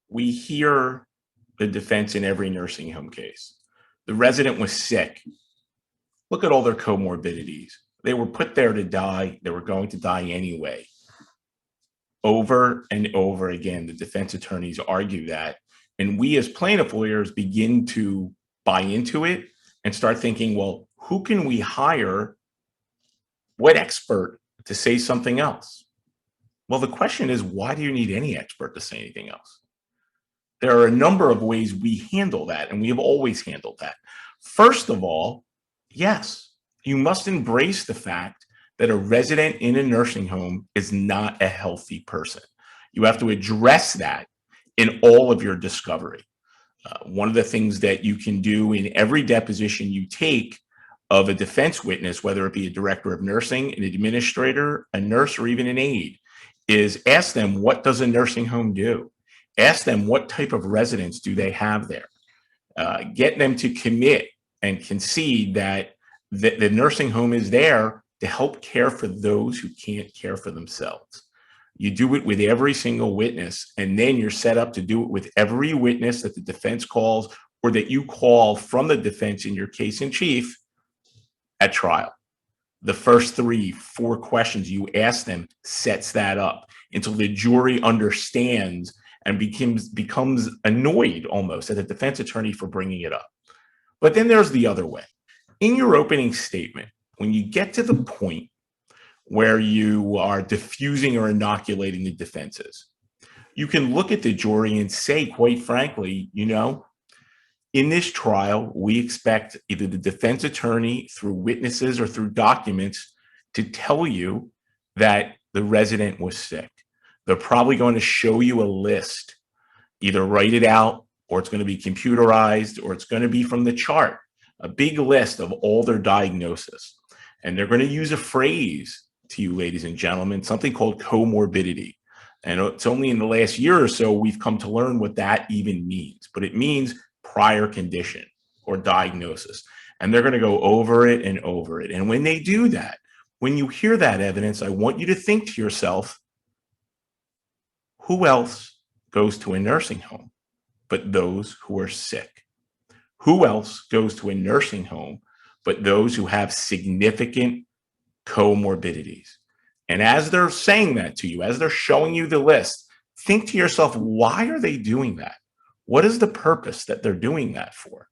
We hear the defense in every nursing home case. The resident was sick. Look at all their comorbidities. They were put there to die. They were going to die anyway. Over and over again, the defense attorneys argue that. And we as plaintiff lawyers begin to buy into it and start thinking, well, who can we hire? What expert to say something else? Well, the question is, why do you need any expert to say anything else? There are a number of ways we handle that, and we have always handled that. First of all, yes, you must embrace the fact that a resident in a nursing home is not a healthy person. You have to address that in all of your discovery. One of the things that you can do in every deposition you take of a defense witness, whether it be a director of nursing, an administrator, a nurse, or even an aide, is ask them, what does a nursing home do? Ask them what type of residents do they have there. Get them to commit and concede that the nursing home is there to help care for those who can't care for themselves. You do it with every single witness, and then you're set up to do it with every witness that the defense calls or that you call from the defense in your case in chief at trial. The first 3-4 questions you ask them sets that up until the jury understands and becomes annoyed almost at the defense attorney for bringing it up. But then there's the other way. In your opening statement, when you get to the point where you are diffusing or inoculating the defenses, you can look at the jury and say, quite frankly, in this trial, we expect either the defense attorney through witnesses or through documents to tell you that the resident was sick. They're probably going to show you a list, either write it out or it's going to be computerized or it's going to be from the chart, a big list of all their diagnosis. And they're going to use a phrase to you, ladies and gentlemen, something called comorbidity. And it's only in the last year or so we've come to learn what that even means, but it means prior condition or diagnosis. And they're going to go over it and over it. And when they do that, when you hear that evidence, I want you to think to yourself, who else goes to a nursing home but those who are sick? Who else goes to a nursing home but those who have significant comorbidities? And as they're saying that to you, as they're showing you the list, think to yourself, why are they doing that? What is the purpose that they're doing that for?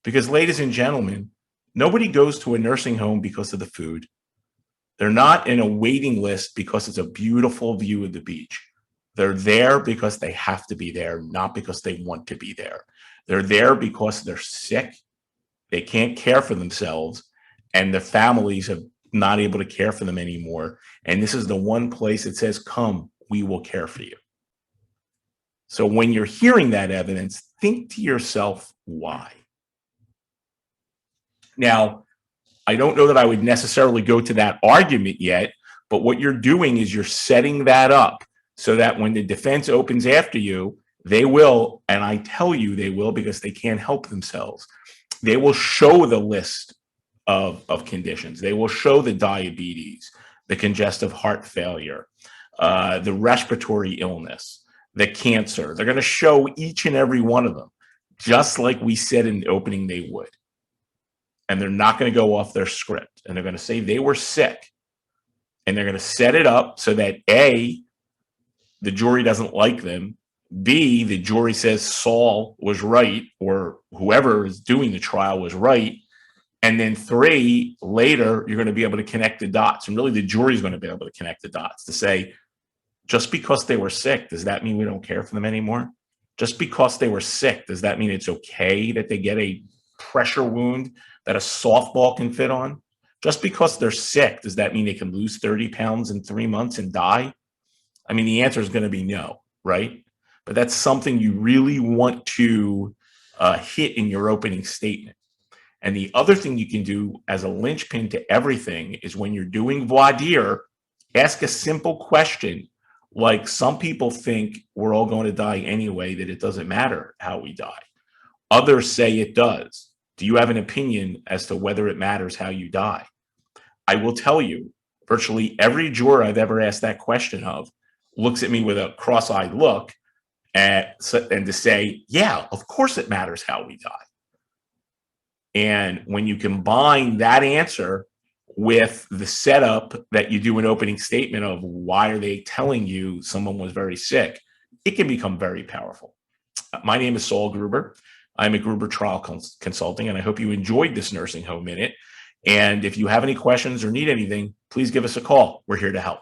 Because, ladies and gentlemen, nobody goes to a nursing home because of the food. They're not in a waiting list because it's a beautiful view of the beach. They're there because they have to be there, not because they want to be there. They're there because they're sick, they can't care for themselves, and their families are not able to care for them anymore. And this is the one place that says, come, we will care for you. So when you're hearing that evidence, think to yourself, why? Now, I don't know that I would necessarily go to that argument yet, but what you're doing is you're setting that up so that when the defense opens after you, they will, and I tell you they will because they can't help themselves, they will show the list of conditions. They will show the diabetes, the congestive heart failure, the respiratory illness, the cancer. They're going to show each and every one of them, just like we said in the opening they would. And they're not going to go off their script. And they're going to say they were sick. And they're going to set it up so that A, the jury doesn't like them. B, the jury says Saul was right, or whoever is doing the trial was right. And then 3, later, you're going to be able to connect the dots. And really, the jury is going to be able to connect the dots to say, just because they were sick, does that mean we don't care for them anymore? Just because they were sick, does that mean it's okay that they get a pressure wound that a softball can fit on? Just because they're sick, does that mean they can lose 30 pounds in 3 months and die? I mean, the answer is going to be no, right? But that's something you really want to hit in your opening statement. And the other thing you can do as a linchpin to everything is when you're doing voir dire, ask a simple question like, some people think we're all going to die anyway, that it doesn't matter how we die. Others say it does. Do you have an opinion as to whether it matters how you die? I will tell you, virtually every juror I've ever asked that question of looks at me with a cross-eyed look and to say, yeah, of course it matters how we die. And when you combine that answer with the setup that you do an opening statement of why are they telling you someone was very sick, it can become very powerful. My name is Saul Gruber. I'm at Gruber Trial Consulting, and I hope you enjoyed this Nursing Home Minute. And if you have any questions or need anything, please give us a call. We're here to help.